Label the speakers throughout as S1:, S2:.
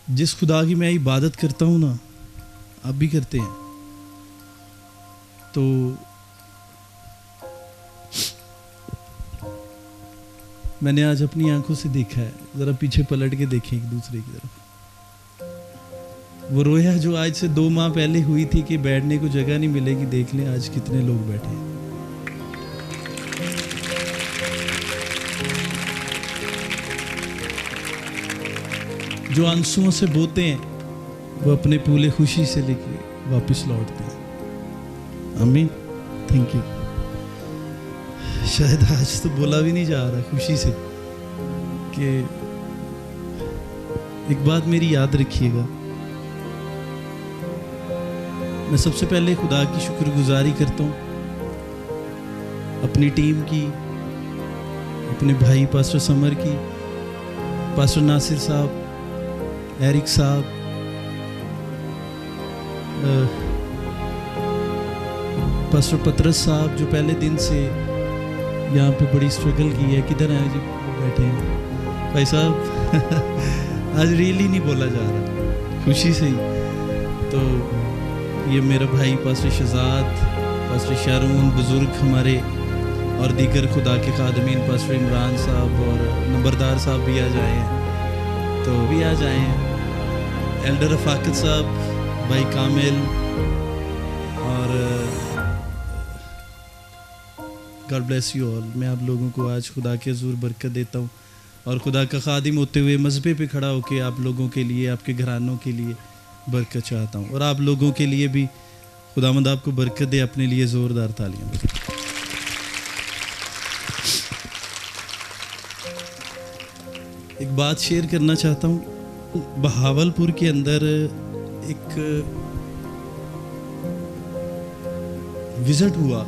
S1: جس خدا کی میں عبادت کرتا ہوں نا، آپ بھی کرتے ہیں، تو میں نے آج اپنی آنکھوں سے دیکھا ہے. ذرا پیچھے پلٹ کے دیکھیں ایک دوسرے کی طرف. وہ رویا جو آج سے 2 ماہ پہلے ہوئی تھی کہ بیٹھنے کو جگہ نہیں ملے گی، دیکھ لیں آج کتنے لوگ بیٹھے ہیں. جو آنسوؤں سے بوتے ہیں وہ اپنے پھولے خوشی سے لے کے واپس لوٹتے ہیں. آمین. Thank you. شاید آج تو بولا بھی نہیں جا رہا خوشی سے کہ ایک بات میری یاد رکھیے گا. میں سب سے پہلے خدا کی شکر گزاری کرتا ہوں اپنی ٹیم کی، اپنے بھائی پاسٹر سمر کی، پاسٹر ناصر صاحب، ایرک صاحب، پاسٹر پطرس صاحب جو پہلے دن سے یہاں پہ بڑی سٹرگل کی ہے. کدھر ہیں جی؟ بیٹھے ہیں بھائی صاحب. آج ریلی نہیں بولا جا رہا، خوشی سے ہی. تو یہ میرا بھائی پاسٹر شہزاد، پاسٹر شارون، بزرگ ہمارے اور دیگر خدا کے خادمین، پاسٹر عمران صاحب اور نمبردار صاحب بھی آ جائے ہیں، تو بھی آ جائے ہیں. ایلڈر رفاقت صاحب، بھائی کامل، اور گاڈ بلیس یو آل. میں آپ لوگوں کو آج خدا کے حضور برکت دیتا ہوں اور خدا کا خادم ہوتے ہوئے مذبے پہ کھڑا ہو کے آپ لوگوں کے لیے، آپ کے گھرانوں کے لیے برکت چاہتا ہوں، اور آپ لوگوں کے لیے بھی خداوند آپ کو برکت دے. اپنے لیے زوردار تالیاں. ایک بات شیئر کرنا چاہتا ہوں. بہاول پور کے اندر ایک وزٹ ہوا،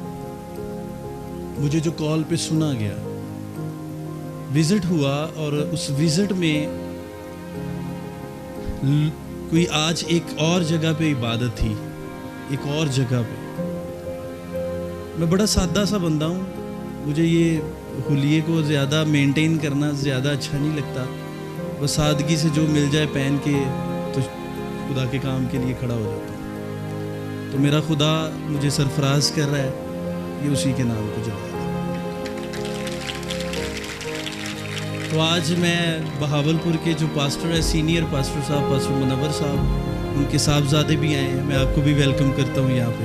S1: مجھے جو کال پہ سنا گیا، وزٹ ہوا، اور اس وزٹ میں کوئی آج ایک اور جگہ پہ عبادت تھی، ایک اور جگہ پہ. میں بڑا سادہ سا بندہ ہوں، مجھے یہ حلیے کو زیادہ مینٹین کرنا زیادہ اچھا نہیں لگتا. بس سادگی سے جو مل جائے پہن کے تو خدا کے کام کے لیے کھڑا ہو جاتا ہوں. تو میرا خدا مجھے سرفراز کر رہا ہے، یہ اسی کے نام کو جلا رہا ہے. تو آج میں بہاول پور کے جو پاسٹر ہے، سینئر پاسٹر صاحب، پاسٹر منور صاحب، ان کے صاحبزادے بھی آئے ہیں. میں آپ کو بھی ویلکم کرتا ہوں یہاں پہ.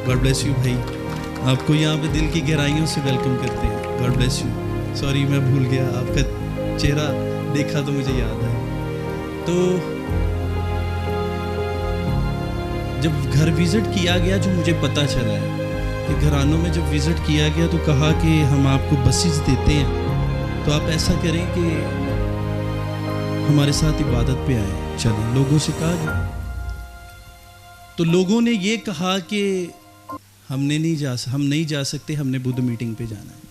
S1: گاڈ بلیس یو بھائی. آپ کو یہاں پہ دل کی گہرائیوں سے ویلکم کرتے ہیں. God bless you. سوری میں بھول گیا، آپ کا چہرہ دیکھا تو مجھے یاد ہے. تو جب گھر وزٹ کیا گیا، جو مجھے پتہ چلا ہے کہ گھرانوں میں جب وزٹ کیا گیا تو کہا کہ ہم آپ کو بسیز دیتے ہیں، تو آپ ایسا کریں کہ ہمارے ساتھ عبادت پہ آئیں. چلیں، لوگوں سے کہا گیا. تو لوگوں نے یہ کہا کہ ہم نہیں جا سکتے، ہم نے بدھ میٹنگ پہ جانا ہے.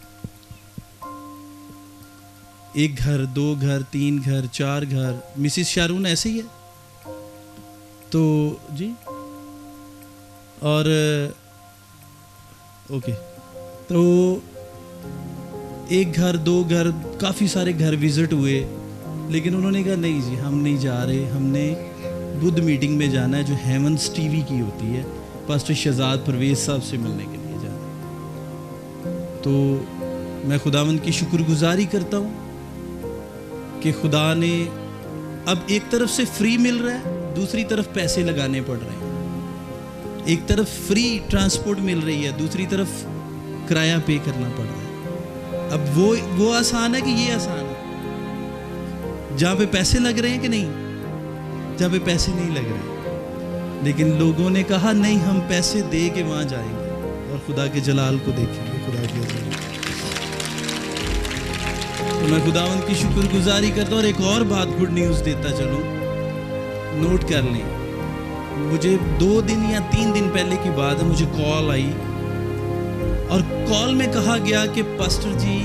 S1: 1 گھر، 2 گھر، 3 گھر، 4 گھر. مسز شارون ایسے ہی ہے تو جی. اور اوکے، تو 1 گھر، 2 گھر، کافی سارے گھر وزٹ ہوئے، لیکن انہوں نے کہا نہیں جی ہم نہیں جا رہے، ہم نے بدھ میٹنگ میں جانا ہے جو ہیونز ٹی وی کی ہوتی ہے، پاسٹر شہزاد پرویز صاحب سے ملنے کے لیے جانا ہے. تو میں خداوند کی شکر گزاری کرتا ہوں کہ خدا نے اب ایک طرف سے فری مل رہا ہے، دوسری طرف پیسے لگانے پڑ رہے ہیں. ایک طرف فری ٹرانسپورٹ مل رہی ہے، دوسری طرف کرایہ پے کرنا پڑ رہا ہے. اب وہ آسان ہے کہ یہ آسان ہے؟ جہاں پہ پیسے لگ رہے ہیں کہ نہیں؟ جہاں پہ پیسے نہیں لگ رہے، لیکن لوگوں نے کہا نہیں ہم پیسے دے کے وہاں جائیں گے اور خدا کے جلال کو دیکھیں گے. خدا کے جلال. تو میں خداوند کی شکر گزاری کرتا ہوں. اور ایک اور بات گڈ نیوز دیتا چلوں، نوٹ کر لیں. مجھے 2 دن یا 3 دن پہلے کی بات ہے، مجھے کال آئی اور کال میں کہا گیا کہ پاسٹر جی،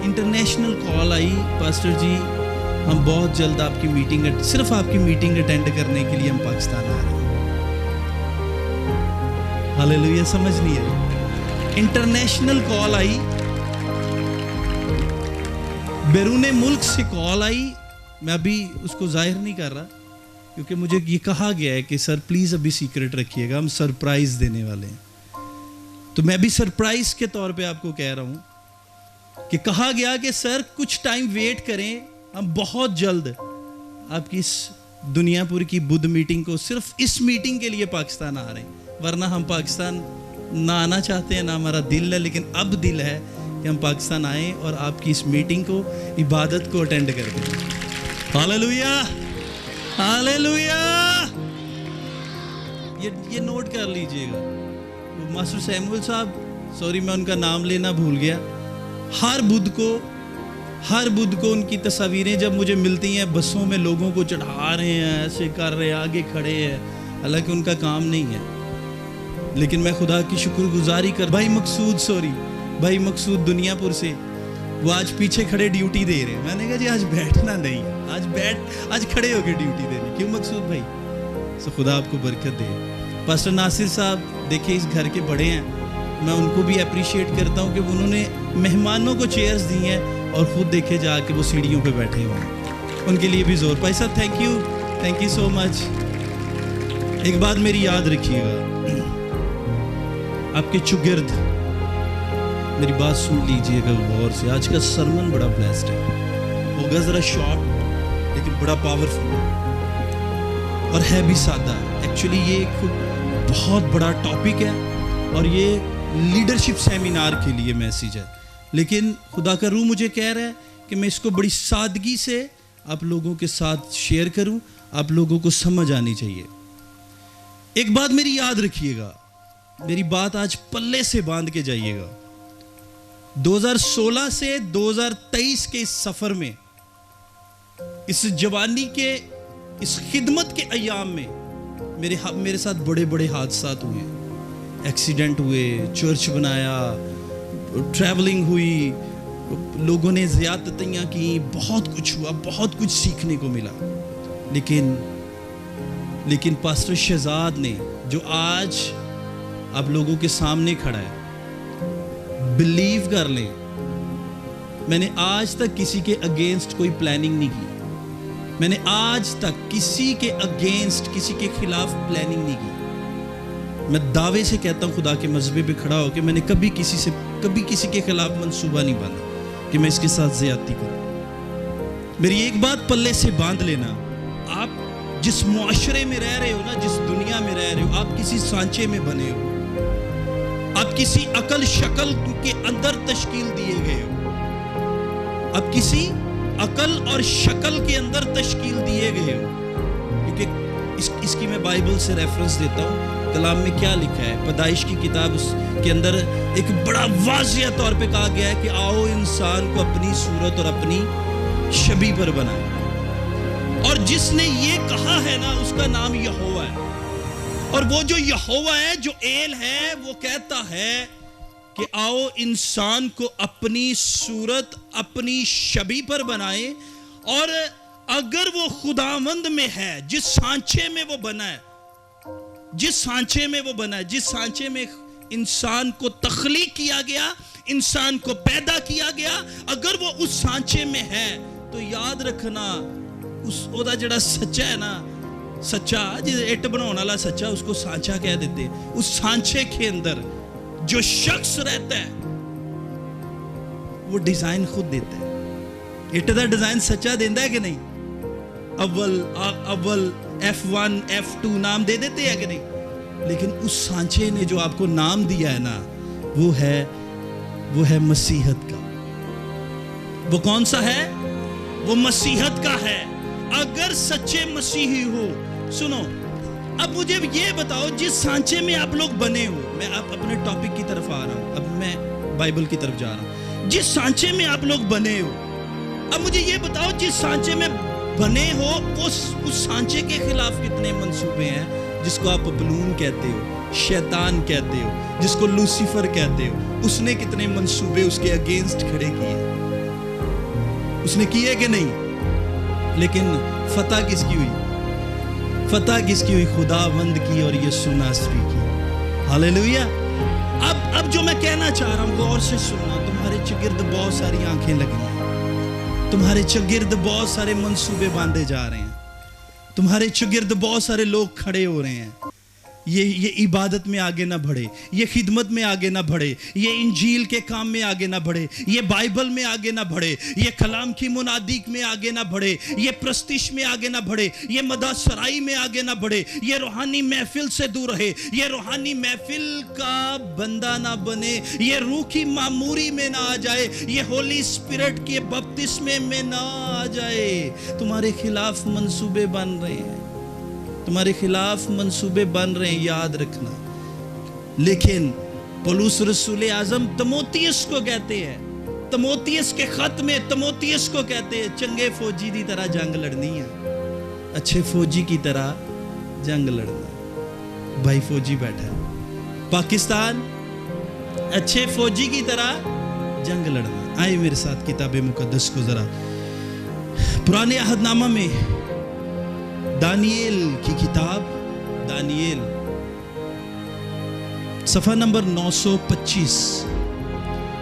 S1: انٹرنیشنل کال آئی، پاسٹر جی ہم بہت جلد آپ کی میٹنگ، صرف آپ کی میٹنگ اٹینڈ کرنے کے لیے ہم پاکستان آ رہے ہیں. ہاللیلویا. سمجھ نہیں ہے، انٹرنیشنل کال آئی، بیرون ملک سے کال آئی. میں ابھی اس کو ظاہر نہیں کر رہا، کیونکہ مجھے یہ کہا گیا ہے کہ سر پلیز ابھی سیکرٹ رکھیے گا، ہم سرپرائز دینے والے ہیں. تو میں بھی سرپرائز کے طور پہ آپ کو کہہ رہا ہوں کہ کہا گیا کہ سر کچھ ٹائم ویٹ کریں، ہم بہت جلد آپ کی اس دنیا پور کی بدھ میٹنگ کو، صرف اس میٹنگ کے لیے پاکستان آ رہے ہیں، ورنہ ہم پاکستان نہ آنا چاہتے ہیں، نہ ہمارا دل ہے، لیکن اب دل ہے کہ ہم پاکستان آئیں اور آپ کی اس میٹنگ کو، عبادت کو اٹینڈ کر دیں. Hallelujah, hallelujah. یہ نوٹ کر لیجئے گا. ماسٹر سیمول صاحب، سوری میں ان کا نام لینا بھول گیا، ہر بدھ کو ان کی تصاویریں جب مجھے ملتی ہیں، بسوں میں لوگوں کو چڑھا رہے ہیں، ایسے کر رہے ہیں، آگے کھڑے ہیں، حالانکہ ان کا کام نہیں ہے. لیکن میں خدا کی شکر گزاری کر بھائی مقصود دنیا پور سے، وہ آج پیچھے کھڑے ڈیوٹی دے رہے ہیں. میں نے کہا جی آج بیٹھنا نہیں، آج کھڑے ہو کے ڈیوٹی دے رہے ہیں. کیوں مقصود بھائی؟ سو خدا آپ کو برکت دے. پاسٹر ناصر صاحب دیکھیں اس گھر کے بڑے ہیں، میں ان کو بھی اپریشیٹ کرتا ہوں کہ انہوں نے مہمانوں کو چیئرز دی ہیں اور خود دیکھے جا کے وہ سیڑھیوں پہ بیٹھے ہوئے ہیں. ان کے لیے بھی زور. بھائی صاحب تھینک یو سو مچ. ایک بات میری یاد رکھیے گا، آپ کے چگرد، میری بات سن لیجئے گا غور سے. آج کا سرمن بڑا بلیسڈ ہے، ہوگا ذرا شارٹ لیکن بڑا پاورفل اور ہے بھی سادہ. ایکچولی یہ ایک بہت بڑا ٹاپک ہے اور یہ لیڈرشپ سیمینار کے لیے میسیج ہے، لیکن خدا کا روح مجھے کہہ رہا ہے کہ میں اس کو بڑی سادگی سے آپ لوگوں کے ساتھ شیئر کروں، آپ لوگوں کو سمجھ آنی چاہیے. ایک بات میری یاد رکھیے گا، میری بات آج پلے سے باندھ کے جائیے گا. 2016 سے 2023 کے اس سفر میں، اس جوانی کے اس خدمت کے ایام میں میرے ساتھ بڑے بڑے حادثات ہوئے، ایکسیڈنٹ ہوئے، چرچ بنایا، ٹریولنگ ہوئی، لوگوں نے زیادتیاں کی، بہت کچھ ہوا، بہت کچھ سیکھنے کو ملا. لیکن پاسٹر شہزاد نے جو آج آپ لوگوں کے سامنے کھڑا ہے، بلیو کر لیں، میں نے آج تک کسی کے اگینسٹ کوئی پلاننگ نہیں کی. میں نے آج تک کسی کے اگینسٹ، کسی کے خلاف پلاننگ نہیں کی. میں دعوے سے کہتا ہوں خدا کے مذہبے پہ کھڑا ہو کہ میں نے کبھی کسی کے خلاف منصوبہ نہیں باندھا کہ میں اس کے ساتھ زیادتی کروں. میری ایک بات پلے سے باندھ لینا، آپ جس معاشرے میں رہ رہے ہو نا، جس دنیا میں رہ رہے ہو، آپ کسی سانچے میں بنے ہو، آپ کسی عقل شکل کے اندر تشکیل دیے گئے ہو، آپ کسی عقل اور شکل کے اندر تشکیل دیے گئے ہو. کیونکہ اس کی میں بائبل سے ریفرنس دیتا ہوں، کلام میں کیا لکھا ہے. پیدائش کی کتاب، اس کے اندر ایک بڑا واضح طور پہ کہا گیا ہے کہ آؤ انسان کو اپنی صورت اور اپنی شبیہ پر بنائیں. اور جس نے یہ کہا ہے نا، اس کا نام یہوہ ہے. اور وہ جو یہوہ ہے، جو ایل ہے، وہ کہتا ہے کہ آؤ انسان کو اپنی صورت، اپنی شبیہ پر بنائے. اور اگر وہ خداوند میں ہے، جس سانچے میں وہ بنا ہے، جس سانچے میں انسان کو تخلیق کیا گیا، انسان کو پیدا کیا گیا، اگر وہ اس سانچے میں ہے تو یاد رکھنا، اس اودا جڑا سچا ہے نا، سچا جس اٹ بناؤن والا سچا، اس کو سانچا کہہ دیتے. اس سانچے کے اندر جو شخص رہتا ہے وہ ڈیزائن خود دیتا ہے. اٹ دا ڈیزائن سچا دیندہ ہے کہ نہیں؟ اول F1 F2 نام دے دیتے ہیں کہ نہیں؟ لیکن اس سانچے نے جو آپ کو نام دیا ہے نا، وہ ہے مسیحت کا. وہ کون سا ہے؟ وہ مسیحت کا ہے. اگر سچے مسیحی ہو، سنو، اب مجھے یہ بتاؤ، جس سانچے میں آپ لوگ بنے ہو، میں اب اپنے ٹاپک کی طرف آ رہا ہوں، اب میں بائبل کی طرف جا رہا ہوں. جس سانچے میں آپ لوگ بنے ہو، اب مجھے یہ بتاؤ، جس سانچے میں بنے ہو، اس سانچے کے خلاف کتنے منصوبے ہیں؟ جس کو آپ بلون کہتے ہو، شیطان کہتے ہو، جس کو لوسیفر کہتے ہو، اس نے کتنے منصوبے اس کے اگینسٹ کھڑے کیے؟ اس نے کیے کہ نہیں؟ لیکن فتح کس کی ہوئی؟ خداوند کی اور یسوع ناصری کی. ہاللیلویا. اب جو میں کہنا چاہ رہا ہوں، غور سے سننا. تمہارے چگرد بہت ساری آنکھیں لگی ہیں، تمہارے چگرد بہت سارے منصوبے باندھے جا رہے ہیں. تمہارے چگرد بہت سارے لوگ کھڑے ہو رہے ہیں، یہ عبادت میں آگے نہ بڑھے، یہ خدمت میں آگے نہ بڑھے، یہ انجیل کے کام میں آگے نہ بڑھے، یہ بائبل میں آگے نہ بڑھے، یہ کلام کی منادی میں آگے نہ بڑھے، یہ پرستش میں آگے نہ بڑھے، یہ مدح سرائی میں آگے نہ بڑھے، یہ روحانی محفل سے دور رہے، یہ روحانی محفل کا بندہ نہ بنے، یہ روح کی معموری میں نہ آ جائے، یہ ہولی اسپرٹ کے بپتسمے میں نہ آ جائے۔ تمہارے خلاف منصوبے بن رہے ہیں، تمہارے خلاف منصوبے بن رہے ہیں، یاد رکھنا۔ لیکن پولس رسول اعظم تموتھیوس کو کہتے ہیں، تموتھیوس کے خط میں تموتھیوس کو کہتے ہیں چنگے فوجی کی طرح جنگ لڑنی ہے، اچھے فوجی کی طرح جنگ لڑنا۔ بھائی فوجی بیٹھا ہے پاکستان، اچھے فوجی کی طرح جنگ لڑنا۔ آئے میرے ساتھ کتاب مقدس کو ذرا پرانے عہد نامہ میں دانییل کی کتاب، دانییل صفحہ نمبر 925،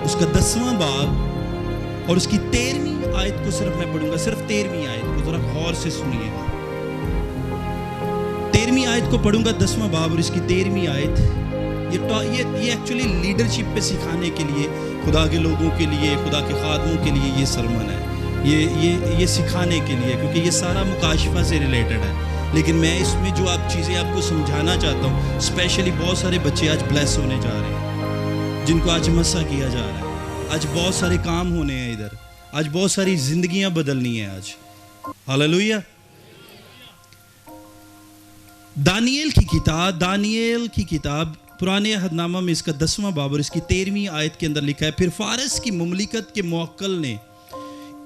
S1: اس کا 10واں باب اور اس کی 13ویں آیت کو صرف میں پڑھوں گا، صرف 13ویں آیت کو ذرا غور سے سنیے گا۔ 13ویں آیت کو پڑھوں گا، 10واں باب اور اس کی 13ویں آیت۔ یہ ایکچولی لیڈرشپ پہ سکھانے کے لیے، خدا کے لوگوں کے لیے، خدا کے خادموں کے لیے یہ سرمن ہے، یہ سکھانے کے لیے، کیونکہ یہ سارا مکاشفہ سے ریلیٹڈ ہے۔ لیکن میں اس میں جو چیزیں آپ کو سمجھانا چاہتا ہوں، اسپیشلی بہت سارے بچے آج بلیس ہونے جا رہے ہیں، جن کو آج مسا کیا جا رہا ہے، آج بہت سارے کام ہونے ہیں ادھر، آج بہت ساری زندگیاں بدلنی ہیں آج۔ ہاللویا۔ دانییل کی کتاب پرانے عہد نامہ میں اس کا 10واں باب اور اس کی 13ویں آیت کے اندر لکھا ہے، پھر فارس کی مملکت کے موکل نے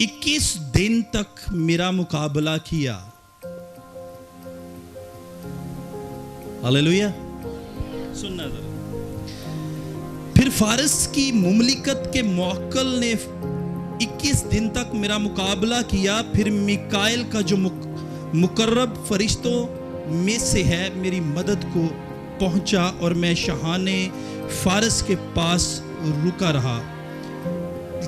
S1: 21 دن تک میرا مقابلہ کیا۔ ہاللویا، سننا ذرا۔ پھر فارس کی مملکت کے موکل نے 21 دن تک میرا مقابلہ کیا، پھر میکائیل کا جو مقرب فرشتوں میں سے ہے میری مدد کو پہنچا اور میں شاہانِ فارس کے پاس رکا رہا۔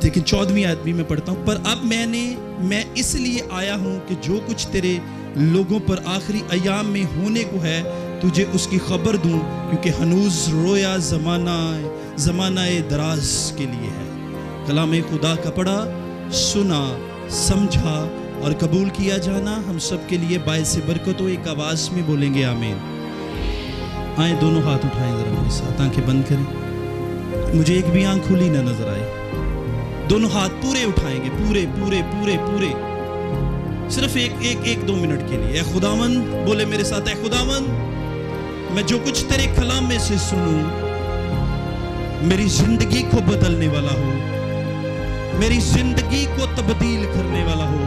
S1: لیکن 14ویں آیت بھی میں پڑھتا ہوں، پر اب میں اس لیے آیا ہوں کہ جو کچھ تیرے لوگوں پر آخری ایام میں ہونے کو ہے تجھے اس کی خبر دوں، کیونکہ ہنوز رویا زمانہ دراز کے لیے ہے۔ کلام خدا کا پڑھا، سنا، سمجھا اور قبول کیا جانا ہم سب کے لیے باعث برکت ہو۔ ایک آواز میں بولیں گے آمین۔ آئیں دونوں ہاتھ اٹھائیں ذرا میرے ساتھ، آنکھیں بند کریں، مجھے ایک بھی آنکھ کھلی نہ نظر آئے۔ دونوں ہاتھ پورے اٹھائیں گے، پورے صرف ایک 2 منٹ کے لیے۔ اے خداوند، بولے میرے ساتھ، اے خداوند، میں جو کچھ تیرے کلام میں سے سنوں میری زندگی کو بدلنے والا ہو، میری زندگی کو تبدیل کرنے والا ہو۔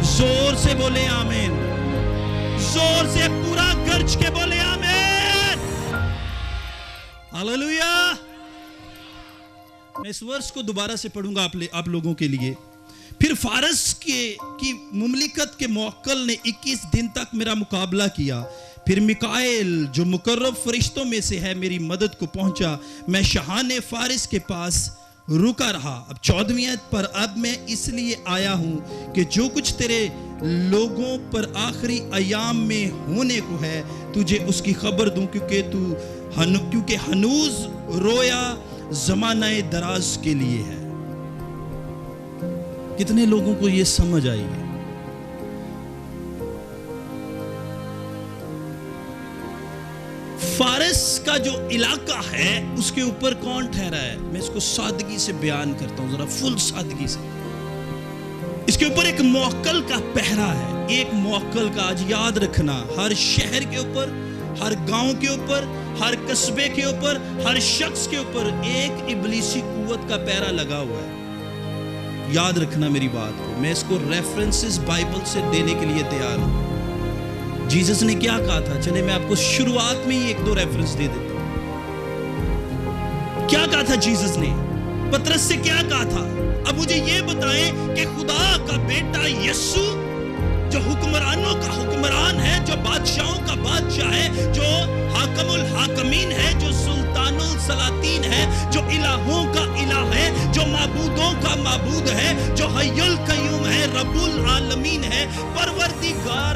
S1: زور سے بولے آمین، زور سے پورا گرج کے بولے آمین۔ ہاللویا۔ میں اس ورس کو دوبارہ سے پڑھوں گا آپ لوگوں کے لیے۔ پھر فارس کی مملکت کے موکل نے 21 دن تک میرا مقابلہ کیا، پھر میکائیل جو مقرب فرشتوں میں سے ہے میری مدد کو پہنچا، میں شاہانِ فارس کے پاس رکا رہا۔ اب 14ویں آیت پر، اب میں اس لیے آیا ہوں کہ جو کچھ تیرے لوگوں پر آخری ایام میں ہونے کو ہے تجھے اس کی خبر دوں، کیونکہ ہنوز رویا زمانہ دراز کے لیے ہے۔ کتنے لوگوں کو یہ سمجھ آئی ہے؟ فارس کا جو علاقہ ہے اس کے اوپر کون ٹھہرا ہے؟ میں اس کو سادگی سے بیان کرتا ہوں، ذرا فل سادگی سے۔ اس کے اوپر ایک موکل کا پہرا ہے، ایک موکل کا۔ آج یاد رکھنا، ہر شہر کے اوپر، ہر گاؤں کے اوپر، ہر قصبے کے اوپر، ہر شخص کے اوپر ایک ابلیسی قوت کا پہرا لگا ہوا ہے۔ یاد رکھنا میری بات کو، میں اس کو ریفرنسز بائبل سے دینے کے لیے تیار ہوں۔ جیسس نے کیا کہا تھا؟ چلے میں آپ کو شروعات میں ہی 1-2 ریفرنس دے دیتا ہوں۔ کیا کہا تھا جیسس نے؟ پترس سے کیا کہا تھا؟ اب مجھے یہ بتائیں کہ خدا کا بیٹا یسوع جو حکمرانوں کا حکمران ہے، جو بادشاہوں کا بادشاہ ہے، جو حاکم الحاکمین ہے، جو سلطان السلاطین ہے، جو الہوں کا الہ ہے، جو معبودوں کا معبود ہے، جو حی القیوم ہے، رب العالمین ہے، پروردگار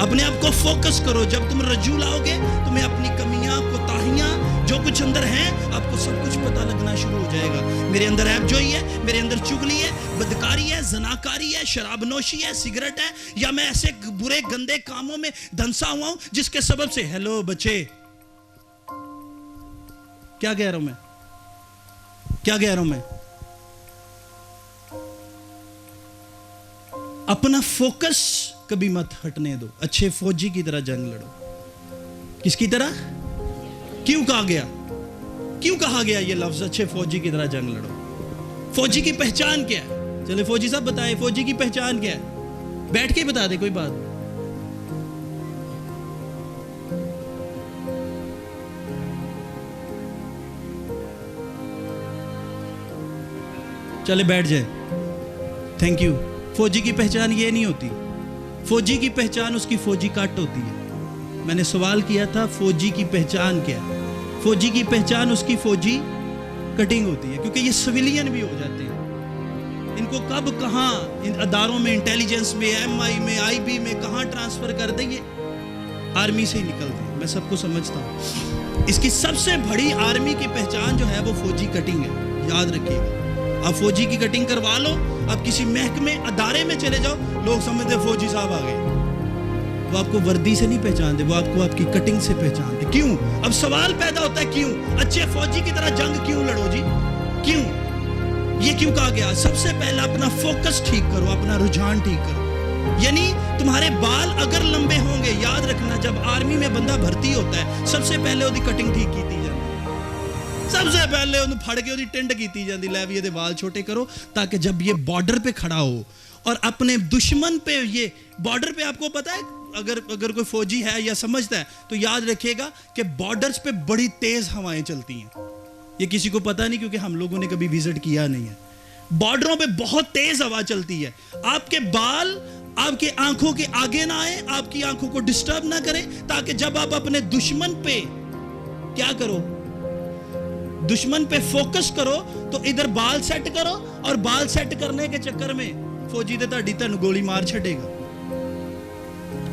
S1: اپنے آپ کو فوکس کرو. جب تم رجوع لاؤ گے تمہیں اپنی کمیاں کوتاہیاں جو کچھ اندر ہیں آپ کو سب کچھ پتہ لگنا شروع ہو جائے گا. میرے اندر عیب جوئی ہے, میرے اندر چغلی ہے, بدکاری ہے, زناکاری ہے, شراب نوشی ہے, سگریٹ ہے, یا میں ایسے برے گندے کاموں میں دھنسا ہوا ہوں جس کے سبب سے. ہیلو بچے, کیا کہہ رہا ہوں میں, اپنا فوکس کبھی مت ہٹنے دو. اچھے فوجی کی طرح جنگ لڑو. کس کی طرح؟ کیوں کہا گیا یہ لفظ اچھے فوجی کی طرح جنگ لڑو؟ فوجی کی پہچان کیا ہے؟ چلے فوجی صاحب بتائیں فوجی کی پہچان کیا ہے؟ بیٹھ کے بتا دے, کوئی بات. چلے بیٹھ جائیں, تھینک یو. فوجی کی پہچان یہ نہیں ہوتی. فوجی کی پہچان اس کی فوجی کٹ ہوتی ہے. میں نے سوال کیا تھا فوجی کی پہچان کیا ہے؟ فوجی کی پہچان اس کی فوجی کٹنگ ہوتی ہے, کیونکہ یہ سویلین بھی ہو جاتے ہیں. ان کو کب کہاں ان اداروں میں, انٹیلیجنس میں, MI میں, IB میں کہاں ٹرانسفر کر دیں, یہ آرمی سے ہی نکلتے ہیں. میں سب کو سمجھتا ہوں. اس کی سب سے بڑی آرمی کی پہچان جو ہے وہ فوجی کٹنگ ہے. یاد رکھیے گا, آپ فوجی کی کٹنگ کروا لو, آپ کسی محکمے ادارے میں چلے جاؤ, لوگ سمجھتے فوجی صاحب آ گئے. وہ آپ کو وردی سے نہیں پہچانتے, وہ آپ کو آپ کی کٹنگ سے پہچانتے. کیوں؟ اب سوال پیدا ہوتا ہے کیوں اچھے فوجی کی طرح جنگ کیوں لڑو جی؟ کیوں یہ کیوں کہا گیا؟ سب سے پہلا اپنا فوکس ٹھیک کرو, اپنا رجحان ٹھیک کرو. یعنی تمہارے بال اگر لمبے ہوں گے, یاد رکھنا جب آرمی میں بندہ بھرتی ہوتا ہے سب سے پہلے وہ کٹنگ ٹھیک کی جاتی ہے. سب سے پہلے انہوں پھڑ کے وہ ٹنڈ کی جاتی, لے بھی یہ بال چھوٹے کرو تاکہ جب یہ بارڈر پہ کھڑا ہو اور اپنے دشمن پہ, یہ بارڈر پہ آپ کو پتا ہے اگر کوئی فوجی ہے یا سمجھتا ہے تو یاد رکھے گا کہ بارڈرز پہ بڑی تیز ہوائیں چلتی ہیں. یہ کسی کو پتا نہیں کیونکہ ہم لوگوں نے کبھی وزٹ کیا نہیں ہے. بارڈروں پہ بہت تیز ہوا چلتی ہے. آپ کے بال آپ کے آنکھوں کے آگے نہ آئے, آپ کی آنکھوں کو ڈسٹرب نہ کریں, تاکہ جب آپ اپنے دشمن پہ کیا کرو, دشمن پہ فوکس کرو تو ادھر بال سیٹ کرو, اور بال سیٹ کرنے کے چکر میں فوجی دے تاڑی تن گولی مار چھڑے گا.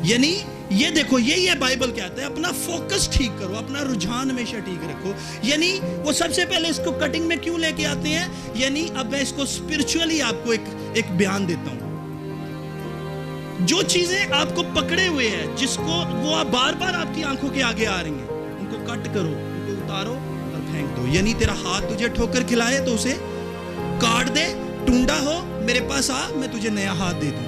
S1: یعنی یہ دیکھو, یہی ہے بائبل کہتا ہے اپنا فوکس ٹھیک کرو, اپنا رجحان ہمیشہ ٹھیک رکھو. یعنی وہ سب سے پہلے اس کو کٹنگ میں کیوں لے کے آتے ہیں؟ یعنی اب میں اس کو اسپرچولی آپ کو ایک بیان دیتا ہوں. جو چیزیں آپ کو پکڑے ہوئے ہیں, جس کو وہ آپ بار بار آپ کی آنکھوں کے آگے آ رہی ہیں, ان کو کٹ کرو, ان کو اتارو اور پھینک دو. یعنی تیرا ہاتھ تجھے ٹھوکر کھلائے تو اسے کاٹ دے, ٹونڈا ہو میرے پاس آ, میں تجھے نیا ہاتھ دے دوں.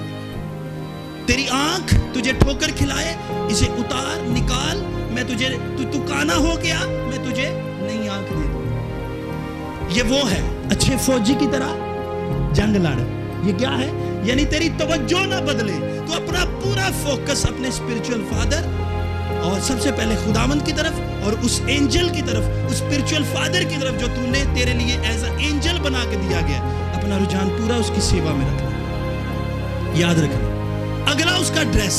S1: تیری آنکھ تجھے ٹھوکر کھلائے, اسے اتار نکال, میں تجھے تو کانا ہو گیا, میں تجھے نئی آنکھ دے دوں. یہ وہ ہے اچھے فوجی کی طرح جنگ لڑ. یہ کیا ہے؟ یعنی تیری توجہ نہ بدلے, تو اپنا پورا فوکس اپنے اسپرچول فادر اور سب سے پہلے خداوند کی طرف اور اس اینجل کی طرف, اس اسپرچول فادر کی طرف جو تو نے تیرے لیے ایز اے اینجل بنا کے دیا گیا, اپنا رجحان پورا اس کی سیوا میں رکھنا. یاد رکھنا. اگلا اس کا ڈریس.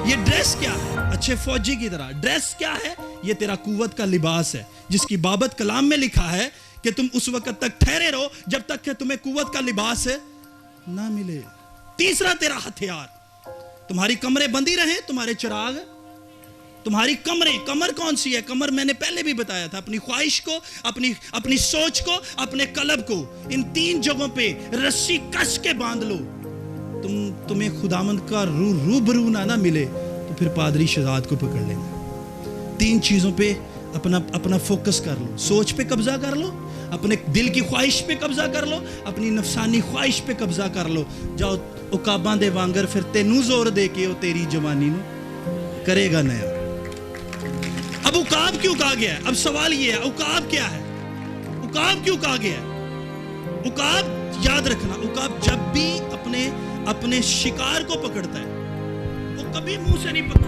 S1: یہ ڈریس کیا ہے؟ اچھے فوجی کی طرح ڈریس کیا ہے؟ یہ تیرا قوت کا لباس ہے, جس کی بابت کلام میں لکھا ہے کہ تم اس وقت تک ٹھہرے رہو جب تک کہ تمہیں قوت کا لباس نہ ملے. تیسرا تیرا ہتھیار, تمہاری کمریں بندی رہیں, تمہارے چراغ, تمہاری کمر کون سی ہے؟ کمر میں نے پہلے بھی بتایا تھا, اپنی خواہش کو, اپنی سوچ کو, اپنے قلب کو, ان 3 جگہوں پہ رسی کس کے باندھ لو. تمہیں خداوند کا روبرو نہ ملے تو پھر پادری شہزاد کو پکڑ لینا. 3 چیزوں پہ اپنا فوکس کر لو. سوچ پہ قبضہ کر لو, اپنے دل کی خواہش پہ قبضہ کر لو, اپنی نفسانی خواہش پہ قبضہ کر لو. جاؤ عقاباں دے وانگر پھر تینوں زور دے کے وہ تیری جوانی نو کرے گا نیا. اب عقاب کیوں کہا گیا ہے؟ اب سوال یہ ہے عقاب کیا ہے؟ عقاب کیوں کہا گیا ہے؟ عقاب یاد رکھنا, عقاب جب بھی اپنے شکار کو پکڑتا ہے وہ کبھی منہ سے نہیں پکڑتا.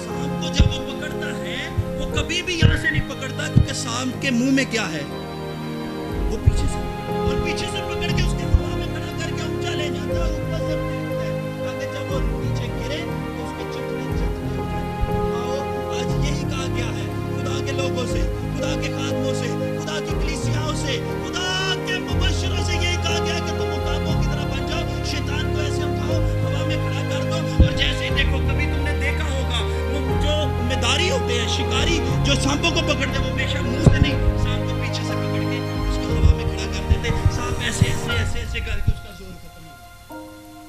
S1: سانپ کو جب وہ پکڑتا ہے وہ کبھی بھی یہاں سے نہیں پکڑتا, کیونکہ سانپ کے منہ میں کیا ہے؟ وہ پیچھے سے, اور پیچھے سے پکڑ کے اس کے ہوا میں کھڑا کر کے اونچا لے جاتا ہے, اوپر سے پھینکتا ہے تاکہ جب وہ نیچے گرے تو اس کے چتنے. آج یہی کہا گیا ہے خدا کے لوگوں سے, خدا کے خادموں سے, خدا کی کلیسیاؤں سے, خدا کے مبشروں سے. یہی کہا گیا کہ تم عقابوں کی طرح بن جاؤ, شیطان کو ایسے اٹھاؤ جو سانپوں کو پکڑتے وہ ہمیشہ منہ سے نہیں، سانپ کو پیچھے سے پکڑ کے اس کو ہوا میں کھڑا کر دیتے، سانپ ایسے ایسے ایسے ایسے کر کے اس کا زور ختم ہو،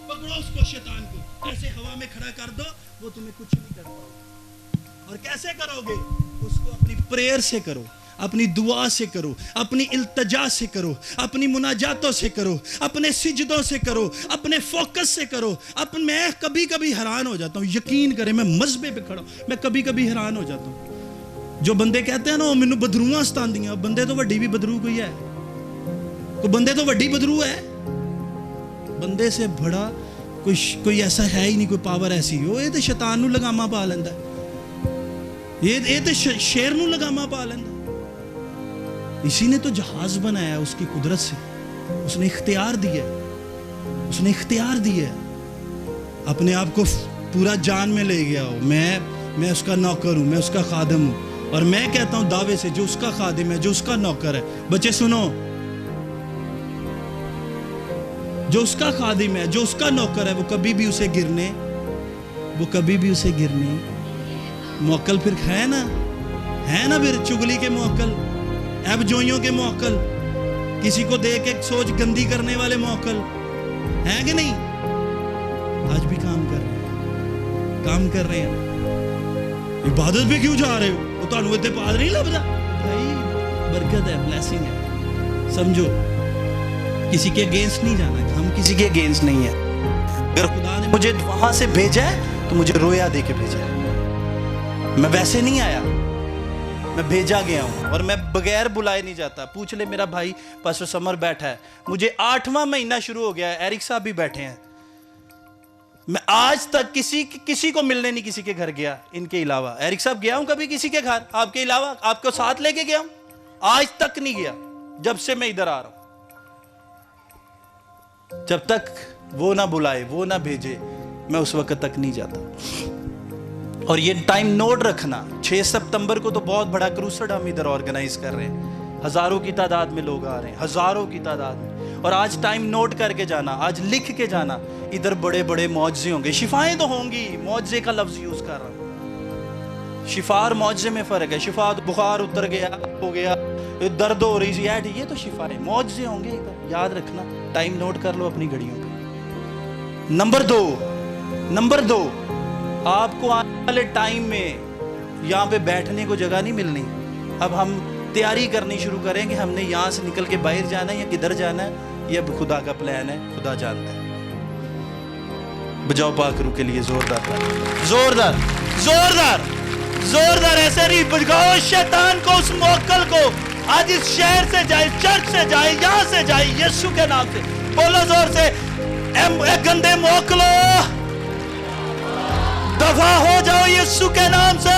S1: پکڑو اس کو، شیطان کو ایسے ہوا میں کھڑا کر دو، وہ تمہیں کچھ نہیں کر پاؤ۔ اور کیسے کرو گے؟ اس کو اپنی پریئر سے کرو، اپنی دعا سے کرو، اپنی التجا سے کرو، اپنی مناجاتوں سے کرو، اپنے سجدوں سے کرو، اپنے فوکس سے کرو۔ میں کبھی کبھی حیران ہو جاتا ہوں، یقین کریں میں مذبے پہ کھڑا ہوں، میں کبھی کبھی حیران ہو جاتا ہوں۔ جو بندے کہتے ہیں نا مینوں بدروواں ستاندیاں، بندے تو وڈی بھی بدرو کوئی ہے؟ کوئی بندے تو وڈی بدرو ہے؟ بندے سے بڑا کوئی ایسا ہے ہی نہیں، کوئی پاور ایسی ہو۔ یہ تو شیطان نو لگاما پا لیندا ہے، یہ تو شیر نو لگاما پا لیندا۔ اسی نے تو جہاز بنایا اس کی قدرت سے، اس نے اختیار دیا، اس نے اختیار دیا، اپنے آپ کو پورا جان میں لے گیا ہو۔ میں اس کا نوکر ہوں، میں اس کا خادم ہوں، اور میں کہتا ہوں دعوے سے جو اس کا خادم ہے، جو اس کا نوکر ہے، بچے سنو، جو اس کا خادم ہے، جو اس کا نوکر ہے، وہ کبھی بھی اسے گرنے موکل پھر ہے نا پھر چگلی کے موکل، ایب جوئیوں کے موکل، کسی کو دیکھ کے سوچ گندی کرنے والے موکل ہیں کہ نہیں؟ آج بھی کام کر رہے ہیں۔ عبادت پہ کیوں جا رہے ہو؟ وہ تانوں اتنے پاس نہیں لبدا بھائی، برکت ہے، بلیسنگ ہے، سمجھو۔ کسی کے اگینسٹ نہیں جانا، ہم کسی کے اگینسٹ نہیں ہیں۔ اگر خدا نے مجھے وہاں سے بھیجا ہے تو مجھے رویا دے کے بھیجا ہے، میں ویسے نہیں آیا، میں بھیجا گیا ہوں، اور میں بغیر بلائے نہیں جاتا۔ پوچھ لے میرا بھائی پاسٹر سمر بیٹھا ہے، مجھے 8واں مہینہ شروع ہو گیا ہے، ایرک صاحب بھی بیٹھے ہیں، میں آج تک کسی کو ملنے نہیں کسی کے گھر گیا ان کے علاوہ۔ ایرک صاحب گیا ہوں کبھی کسی کے گھر آپ کے علاوہ؟ آپ کو ساتھ لے کے گیا ہوں؟ آج تک نہیں گیا، جب سے میں ادھر آ رہا ہوں۔ جب تک وہ نہ بلائے، وہ نہ بھیجے، میں اس وقت تک نہیں جاتا۔ اور یہ ٹائم نوٹ رکھنا، 6 ستمبر کو تو بہت بڑا کروسڈ ہم ادھر آرگنائز کر رہے ہیں، ہزاروں کی تعداد میں لوگ آ رہے ہیں، ہزاروں کی تعداد میں۔ اور آج ٹائم نوٹ کر کے جانا، آج لکھ کے جانا، ادھر بڑے بڑے معجزے ہوں گے، شفائیں تو ہوں گی، معجزے کا لفظ یوز کر رہا ہوں۔ شفا اور معجزے میں فرق ہے، شفا بخار اتر گیا، ہو گیا، درد ہو رہی سی، یہ تو شفا ہے، معجزے ہوں گے ادھر، یاد رکھنا، ٹائم نوٹ کر لو اپنی گھڑیوں پہ۔ نمبر دو، آپ کو آنے والے ٹائم میں یہاں پہ بیٹھنے کو جگہ نہیں ملنی۔ اب ہم تیاری کرنی شروع کریں گے، ہم نے یہاں سے نکل کے باہر جانا ہے یا کدھر جانا ہے، یہ اب خدا کا پلان ہے، خدا جانتا ہے۔ بجاؤ پاک روح کے لیے زوردار ایسے نہیں بجاؤ شیطان کو، اس موکل کو، آج اس شہر سے جائے، چرچ سے جائے، یہاں سے جائے، یسوع کے نام سے بولو زور سے، اے گندے موکلو دفع ہو جاؤ یسوع کے نام سے۔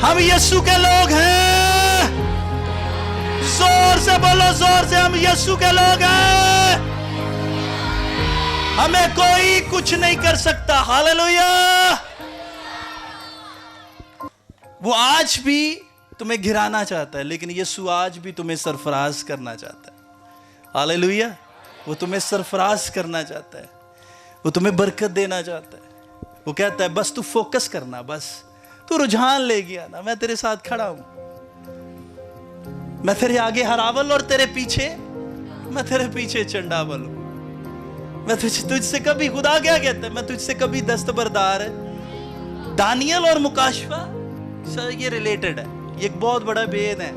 S1: ہم یسوع کے لوگ ہیں، زور سے بولو، زور سے، ہم یسوع کے لوگ ہیں، ہمیں کوئی کچھ نہیں کر سکتا۔ ہاللویا۔ وہ آج بھی تمہیں گرانا چاہتا ہے، لیکن یسوع آج بھی تمہیں سرفراز کرنا چاہتا ہے۔ ہاللویا۔ وہ تمہیں سرفراز کرنا چاہتا ہے، وہ تمہیں برکت دینا چاہتا ہے۔ وہ کہتا ہے بس تو فوکس کرنا، بس تو رجحان لے گیا نا، میں تیرے ساتھ کھڑا ہوں، میں تیرے آگے ہراول اور تیرے پیچھے چنڈاول ہوں۔ میں تجھ سے کبھی، خدا کیا کہتا ہے، میں تجھ سے کبھی دستبردار ہے۔ دانیل اور مکاشفہ سر یہ ریلیٹڈ ہے، یہ ایک بہت بڑا بھید ہے،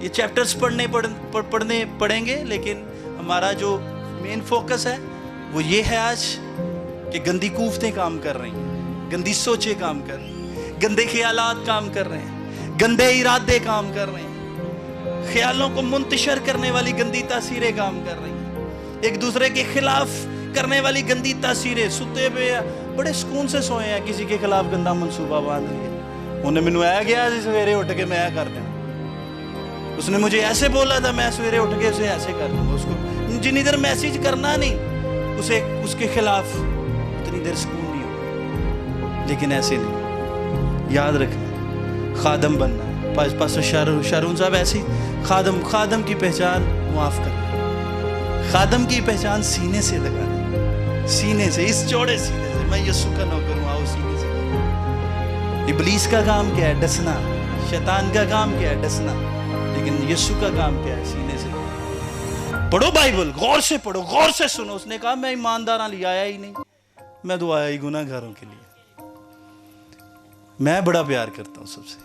S1: یہ چیپٹرز پڑھنے پڑیں گے، لیکن ہمارا جو مین فوکس ہے وہ یہ ہے آج کہ گندی کوفتیں کام کر رہی ہیں، گندی سوچیں کام کر رہی ہیں، گندے خیالات کام کر رہے ہیں، گندے ارادے کام کر رہے ہیں، خیالوں کو منتشر کرنے والی گندی تاثیریں کام کر رہی ہیں، ایک دوسرے کے خلاف کرنے والی گندی تاثیریں۔ ستے پہ بڑے سکون سے سوئے ہیں، کسی کے خلاف گندا منصوبہ باندھ لیا، انہیں مینوں آیا گیا سویرے اٹھ کے میں کر دوں، اس نے مجھے ایسے بولا تھا، میں سویرے اٹھ کے اسے ایسے کر دوں گا۔ اس کو جنی دیر میسیج کرنا نہیں، اسے اس کے خلاف اتنی دیر سکون نہیں ہوگا، لیکن ایسے نہیں۔ یاد رکھنا، خادم بننا ہے۔ پاسٹر شارون صاحب ایسی خادم کی پہچان معاف کرنا، خادم کی پہچان سینے سے لگانا، سینے سے، اس چوڑے سینے سے، میں یسوع کا نوکر ہوں، آؤ سینے سے۔ ابلیس کا کام کیا ہے؟ ڈسنا. شیطان کا کام کیا ہے؟ ڈسنا. لیکن یسوع کا کام کیا ہے؟ سینے سے پڑھو بائبل، غور سے پڑھو، غور سے سنو. اس نے کہا میں ایمانداراں لیے آیا ہی نہیں، میں تو آیا ہی گناہ گاروں کے لیے. میں بڑا پیار کرتا ہوں سب سے.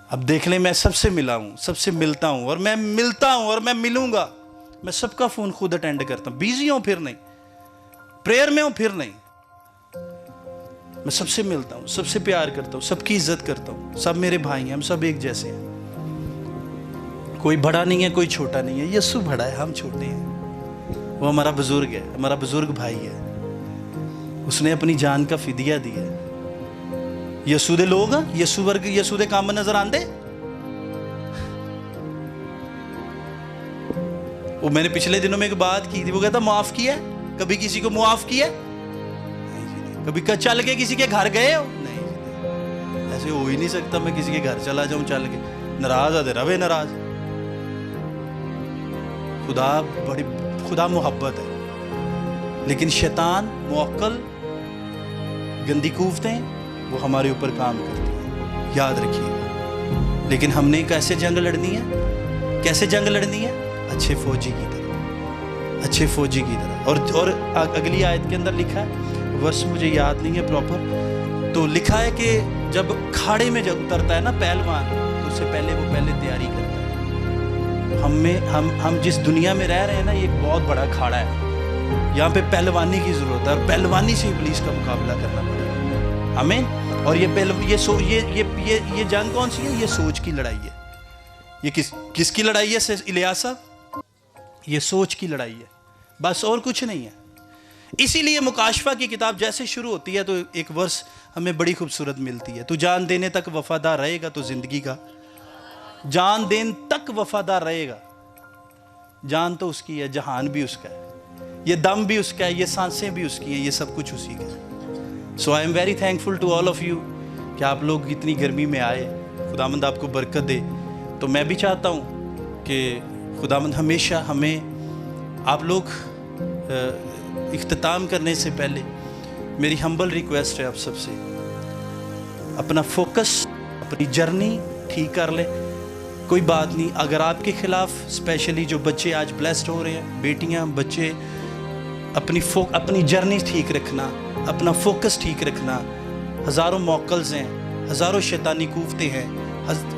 S1: اب دیکھ لیں، میں سب سے ملا ہوں، سب سے ملتا ہوں، اور میں ملتا ہوں اور میں ملوں گا. میں سب کا فون خود اٹینڈ کرتا ہوں. بیزی ہوں پھر نہیں، پریئر میں ہوں پھر نہیں. میں سب سے ملتا ہوں، سب سے پیار کرتا ہوں، سب کی عزت کرتا ہوں. سب میرے بھائی ہیں، ہم سب ایک جیسے ہیں. کوئی بڑا نہیں ہے، کوئی چھوٹا نہیں ہے. یسوع بڑا ہے، ہم چھوٹے ہیں. وہ ہمارا بزرگ ہے، ہمارا بزرگ بھائی ہے. اس نے اپنی جان کا فدیہ دیا ہے. یسوع دے لوگ یسوع ورگ یسوع دے کام نظر آندے. وہ میں نے پچھلے دنوں میں ایک بات کی تھی، وہ کہتا معاف کیا ہے؟ کبھی کسی کو معاف کیا ہے؟ کبھی چل کے کسی کے گھر گئے ہو؟ نہیں. ایسے ہو ہی نہیں سکتا میں کسی کے گھر چلا جاؤں چل کے. ناراض ہے روے ناراض. خدا محبت ہے، لیکن شیطان موکل گندی قوتیں وہ ہمارے اوپر کام کرتی ہیں. یاد رکھیے گا. لیکن ہم نے کیسے جنگ لڑنی ہے؟ کیسے جنگ لڑنی ہے؟ اچھے فوجی کی طرح، اچھے فوجی کی طرح. اور اگلی آیت کے اندر لکھا ہے، ورس مجھے یاد نہیں ہے پراپر، تو لکھا ہے کہ جب کھاڑے میں جب اترتا ہے نا پہلوان، تو اس سے پہلے وہ تیاری کرتا ہے. ہم جس دنیا میں رہ رہے ہیں نا، یہ ایک بہت بڑا کھاڑا ہے. یہاں پہ پہلوانی کی ضرورت ہے، اور پہلوانی سے ابلیس کا مقابلہ کرنا پڑے گا. آمین. اور یہ جنگ کون سی ہے؟ یہ سوچ کی لڑائی ہے. یہ کس کی لڑائی ہے الیاس صاحب؟ یہ سوچ کی لڑائی ہے، بس اور کچھ نہیں ہے. اسی لیے مکاشفہ کی کتاب جیسے شروع ہوتی ہے تو ایک ورس ہمیں بڑی خوبصورت ملتی ہے. تو جان دینے تک وفادار رہے گا تو زندگی کا جان دین تک وفادار رہے گا. جان تو اس کی ہے، جہان بھی اس کا ہے، یہ دم بھی اس کا ہے، یہ سانسیں بھی اس کی ہیں، یہ سب کچھ اسی کا ہے. So I'm very thankful to all of you کہ آپ لوگ اتنی گرمی میں آئے. خداوند آپ کو برکت دے. تو میں بھی چاہتا ہوں کہ خداوند ہمیشہ ہمیں، آپ لوگ اختتام کرنے سے پہلے میری ہمبل ریکویسٹ ہے آپ سب سے، اپنا فوکس، اپنی جرنی ٹھیک کر لیں. کوئی بات نہیں، اگر آپ کے خلاف اسپیشلی جو بچے آج بلیسڈ ہو رہے ہیں، بیٹیاں بچے، اپنی جرنی ٹھیک رکھنا، اپنا فوکس ٹھیک رکھنا. ہزاروں موکلز ہیں، ہزاروں شیطانی قوتیں ہیں،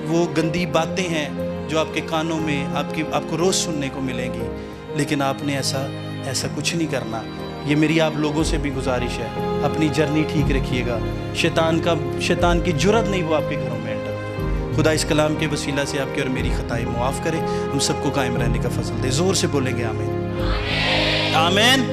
S1: وہ گندی باتیں ہیں جو آپ کے کانوں میں آپ کو روز سننے کو ملیں گی. لیکن آپ نے ایسا کچھ نہیں کرنا. یہ میری آپ لوگوں سے بھی گزارش ہے، اپنی جرنی ٹھیک رکھیے گا. شیطان کی جرت نہیں وہ آپ کے گھروں میں انٹر. خدا اس کلام کے وسیلہ سے آپ کی اور میری خطائیں معاف کرے. ہم سب کو قائم رہنے کا فضل دے. زور سے بولیں گے آمین. آمین.